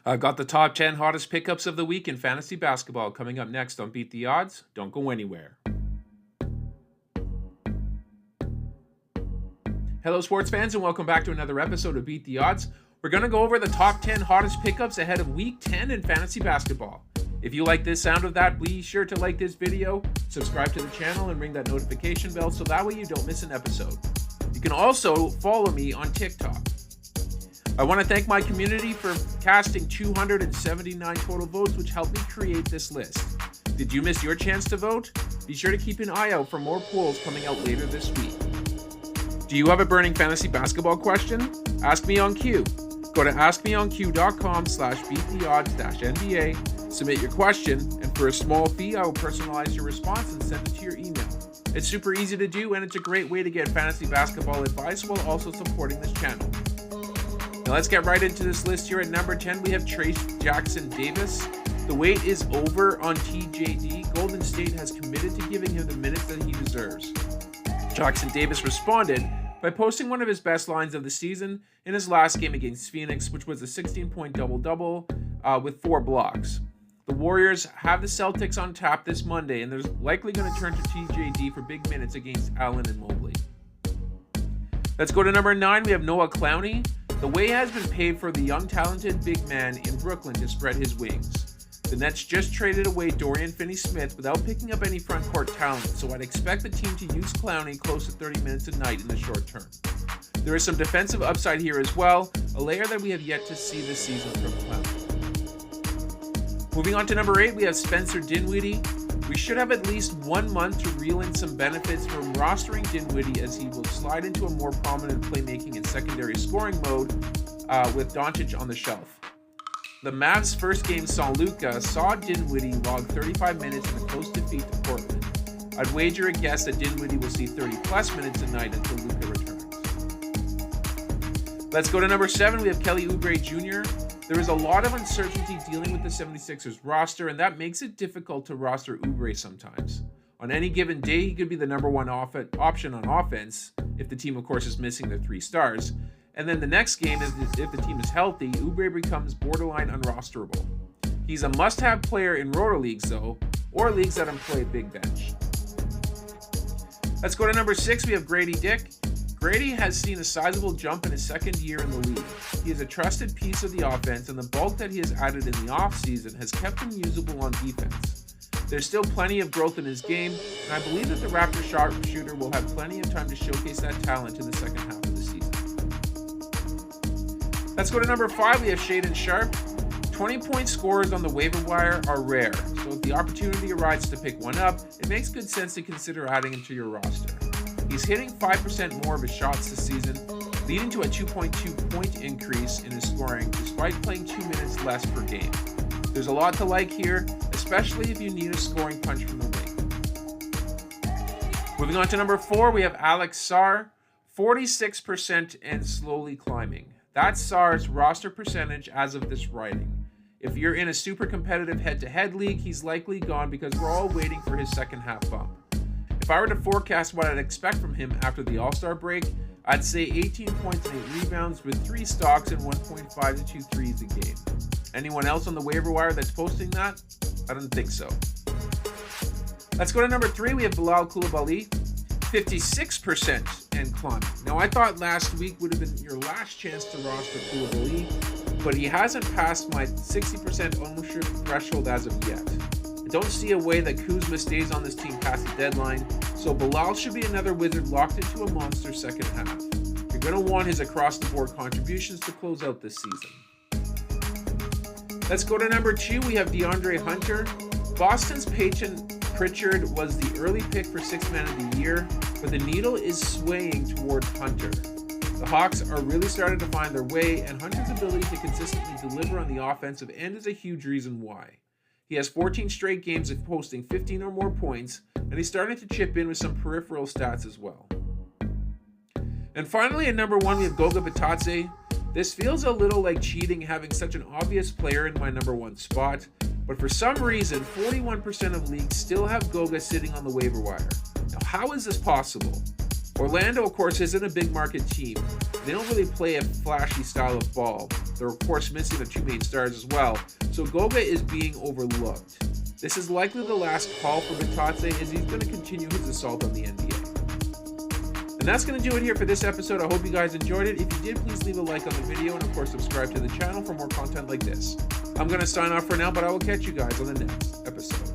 I've got the top 10 hottest pickups of the week in fantasy basketball coming up next on Beat the Odds. Don't go anywhere. Hello, sports fans, and welcome back to another episode of Beat the Odds. We're going to go over the top 10 hottest pickups ahead of week 10 in fantasy basketball. If you like the sound of that, be sure to like this video, subscribe to the channel, and ring that notification bell so that way you don't miss an episode. You can also follow me on TikTok. I want to thank my community for casting 279 total votes, which helped me create this list. Did you miss your chance to vote? Be sure to keep an eye out for more polls coming out later this week. Do you have a burning fantasy basketball question? Ask me on Q. Go to askmeonq.com/beattheodds-NBA, submit your question, and for a small fee, I will personalize your response and send it to your email. It's super easy to do, and it's a great way to get fantasy basketball advice while also supporting this channel. Now let's get right into this list. Here at number 10, we have Trayce Jackson-Davis. The wait is over on TJD. Golden State has committed to giving him the minutes that he deserves. Jackson-Davis responded by posting one of his best lines of the season in his last game against Phoenix, which was a 16-point double-double with 4 blocks. The Warriors have the Celtics on tap this Monday, and they're likely going to turn to TJD for big minutes against Allen and Mobley. Let's go to number 9. We have Noah Clowney. The way has been paid for the young talented big man in Brooklyn to spread his wings. The Nets just traded away Dorian Finney-Smith without picking up any front court talent, so I'd expect the team to use Clowney close to 30 minutes a night in the short term. There is some defensive upside here as well, a layer that we have yet to see this season from Clowney. Moving on to number 8, we have Spencer Dinwiddie. We should have at least 1 month to reel in some benefits from rostering Dinwiddie, as he will slide into a more prominent playmaking and secondary scoring mode with Doncic on the shelf. The Mavs' first game saw Dinwiddie log 35 minutes in a close defeat to Portland. I'd wager a guess that Dinwiddie will see 30-plus minutes a night until Luka returns. Let's go to number 7. We have Kelly Oubre Jr. There is a lot of uncertainty dealing with the 76ers roster, and that makes it difficult to roster Oubre sometimes. On any given day, he could be the number one option on offense, if the team, of course, is missing their 3 stars. And then the next game, if the team is healthy, Oubre becomes borderline unrosterable. He's a must-have player in roto leagues, though, or leagues that employ a big bench. Let's go to number 6. We have Grady Dick. Grady has seen a sizable jump in his second year in the league. He is a trusted piece of the offense, and the bulk that he has added in the offseason has kept him usable on defense. There's still plenty of growth in his game, and I believe that the Raptor sharpshooter will have plenty of time to showcase that talent in the second half of the season. Let's go to number 5. We have Shaedon Sharpe. 20-point scorers on the waiver wire are rare, so if the opportunity arises to pick one up, it makes good sense to consider adding him to your roster. He's hitting 5% more of his shots this season, leading to a 2.2-point increase in his scoring despite playing 2 minutes less per game. There's a lot to like here, especially if you need a scoring punch from the wing. Moving on to number 4, we have Alex Sarr, 46% and slowly climbing. That's Sarr's roster percentage as of this writing. If you're in a super competitive head-to-head league, he's likely gone because we're all waiting for his second half bump. If I were to forecast what I'd expect from him after the All-Star break, I'd say 18 points and 8 rebounds with 3 stocks and 1.5 to 2 threes a game. Anyone else on the waiver wire that's posting that? I don't think so. Let's go to number 3. We have Bilal Coulibaly, 56% and climbing. Now, I thought last week would have been your last chance to roster Coulibaly, but he hasn't passed my 60% ownership threshold as of yet. I don't see a way that Kuzma stays on this team past the deadline, so Bilal should be another Wizard locked into a monster second half. You're going to want his across-the-board contributions to close out this season. Let's go to number 2. We have DeAndre Hunter. Boston's Peyton Pritchard was the early pick for 6th man of the year, but the needle is swaying toward Hunter. The Hawks are really starting to find their way, and Hunter's ability to consistently deliver on the offensive end is a huge reason why. He has 14 straight games of posting 15 or more points, and he's starting to chip in with some peripheral stats as well. And finally, at number 1, we have Goga Bitadze. This feels a little like cheating having such an obvious player in my number 1 spot, but for some reason, 41% of leagues still have Goga sitting on the waiver wire. Now, how is this possible? Orlando, of course, isn't a big market team. They don't really play a flashy style of ball. They're, of course, missing their two main stars as well, so Goga is being overlooked. This is likely the last call for Bitadze, as he's going to continue his assault on the NBA. And that's going to do it here for this episode. I hope you guys enjoyed it. If you did, please leave a like on the video, and of course subscribe to the channel for more content like this. I'm going to sign off for now, but I will catch you guys on the next episode.